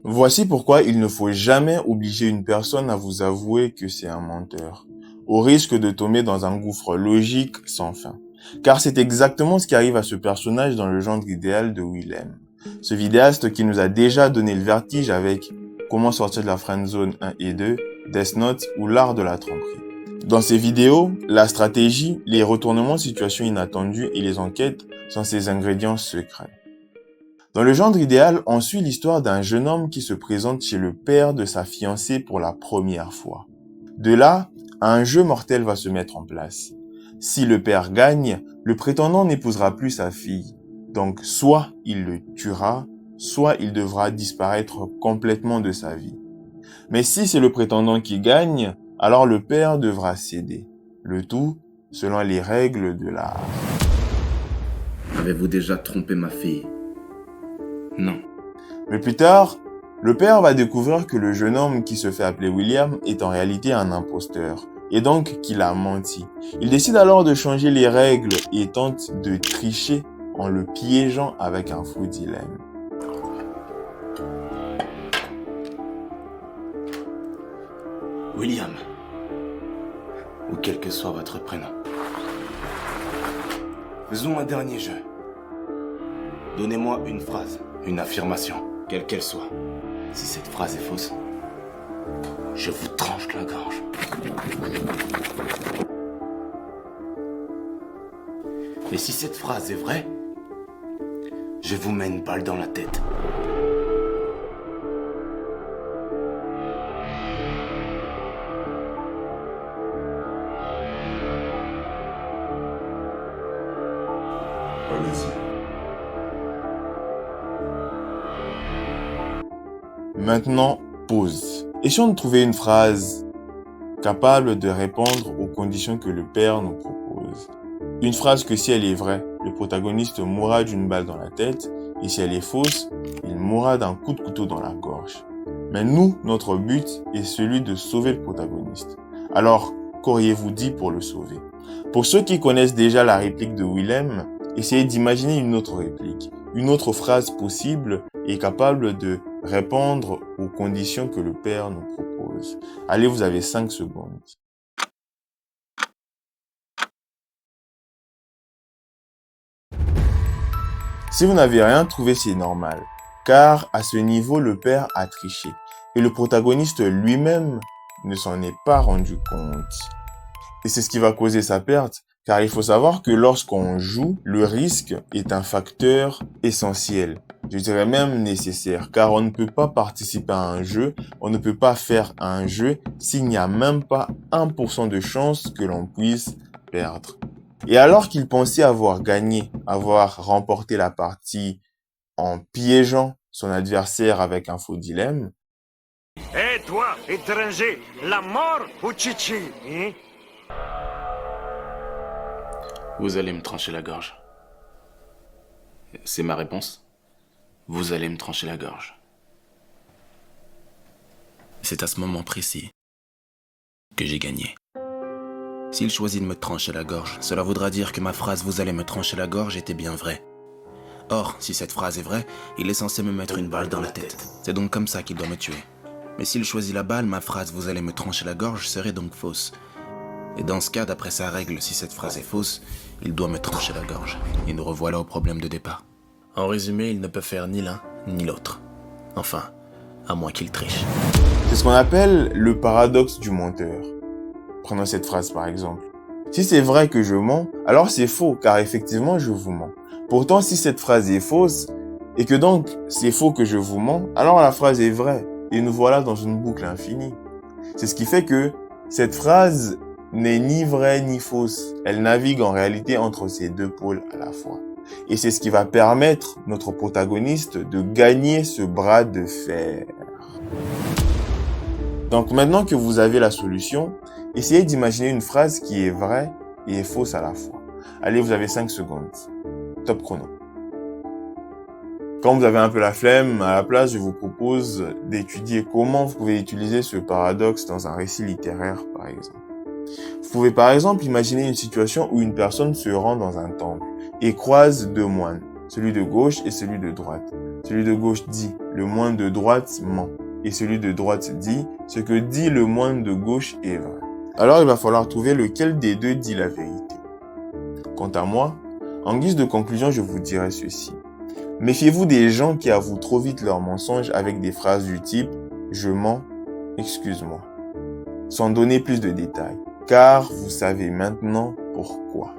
Voici pourquoi il ne faut jamais obliger une personne à vous avouer que c'est un menteur, au risque de tomber dans un gouffre logique sans fin. Car c'est exactement ce qui arrive à ce personnage dans le genre idéal de Willem. Ce vidéaste qui nous a déjà donné le vertige avec Comment sortir de la friendzone 1 et 2, Death Note ou L'art de la tromperie. Dans ces vidéos, la stratégie, les retournements de situations inattendues et les enquêtes sont ses ingrédients secrets. Dans le genre idéal, on suit l'histoire d'un jeune homme qui se présente chez le père de sa fiancée pour la première fois. De là, un jeu mortel va se mettre en place. Si le père gagne, le prétendant n'épousera plus sa fille. Donc, soit il le tuera, soit il devra disparaître complètement de sa vie. Mais si c'est le prétendant qui gagne, alors le père devra céder. Le tout selon les règles de l'art. Avez-vous déjà trompé ma fille? Non. Mais plus tard, le père va découvrir que le jeune homme qui se fait appeler William est en réalité un imposteur, et donc qu'il a menti. Il décide alors de changer les règles et tente de tricher en le piégeant avec un faux dilemme. William, ou quel que soit votre prénom. Faisons un dernier jeu. Donnez-moi une phrase, une affirmation, quelle qu'elle soit. Si cette phrase est fausse, je vous tranche la gorge. Et si cette phrase est vraie, je vous mets une balle dans la tête. Allez-y. Maintenant, pause. Essayons de trouver une phrase capable de répondre aux conditions que le père nous propose. Une phrase que si elle est vraie, le protagoniste mourra d'une balle dans la tête, et si elle est fausse, il mourra d'un coup de couteau dans la gorge. Mais nous, notre but est celui de sauver le protagoniste. Alors, qu'auriez-vous dit pour le sauver? Pour ceux qui connaissent déjà la réplique de Willem, essayez d'imaginer une autre réplique, une autre phrase possible et capable de répondre aux conditions que le père nous propose. Allez, vous avez 5 secondes. Si vous n'avez rien trouvé, c'est normal, car à ce niveau, le père a triché et le protagoniste lui-même ne s'en est pas rendu compte. Et c'est ce qui va causer sa perte, car il faut savoir que lorsqu'on joue, le risque est un facteur essentiel. Je dirais même nécessaire, car on ne peut pas participer à un jeu, on ne peut pas faire un jeu s'il n'y a même pas 1% de chance que l'on puisse perdre. Et alors qu'il pensait avoir gagné, avoir remporté la partie en piégeant son adversaire avec un faux dilemme, Et toi, étranger, la mort ou Chichi, hein? Vous allez me trancher la gorge. C'est ma réponse. Vous allez me trancher la gorge. C'est à ce moment précis que j'ai gagné. S'il choisit de me trancher la gorge, cela voudra dire que ma phrase « vous allez me trancher la gorge » était bien vraie. Or, si cette phrase est vraie, il est censé me mettre une balle dans la tête. C'est donc comme ça qu'il doit me tuer. Mais s'il choisit la balle, ma phrase « vous allez me trancher la gorge » serait donc fausse. Et dans ce cas, d'après sa règle, si cette phrase est fausse, il doit me trancher la gorge. Et nous revoilà au problème de départ. En résumé, il ne peut faire ni l'un ni l'autre. Enfin, à moins qu'il triche. c'est ce qu'on appelle le paradoxe du menteur. Prenons cette phrase par exemple. Si c'est vrai que je mens, alors c'est faux, car effectivement je vous mens. Pourtant, si cette phrase est fausse, et que donc c'est faux que je vous mens, alors la phrase est vraie. Et nous voilà dans une boucle infinie. C'est ce qui fait que cette phrase n'est ni vraie ni fausse. Elle navigue en réalité entre ces deux pôles à la fois. Et c'est ce qui va permettre notre protagoniste de gagner ce bras de fer. Donc maintenant que vous avez la solution, essayez d'imaginer une phrase qui est vraie et est fausse à la fois. Allez, vous avez 5 secondes. Top chrono. Quand vous avez un peu la flemme, à la place, je vous propose d'étudier comment vous pouvez utiliser ce paradoxe dans un récit littéraire, par exemple. Vous pouvez par exemple imaginer une situation où une personne se rend dans un temple et croise deux moines. celui de gauche et celui de droite. Celui de gauche dit « le moine de droite ment » et celui de droite dit « ce que dit le moine de gauche est vrai ». Alors il va falloir trouver lequel des deux dit la vérité. Quant à moi, en guise de conclusion, je vous dirai ceci. Méfiez-vous des gens qui avouent trop vite leurs mensonges avec des phrases du type « je mens, excuse-moi », sans donner plus de détails, car vous savez maintenant pourquoi.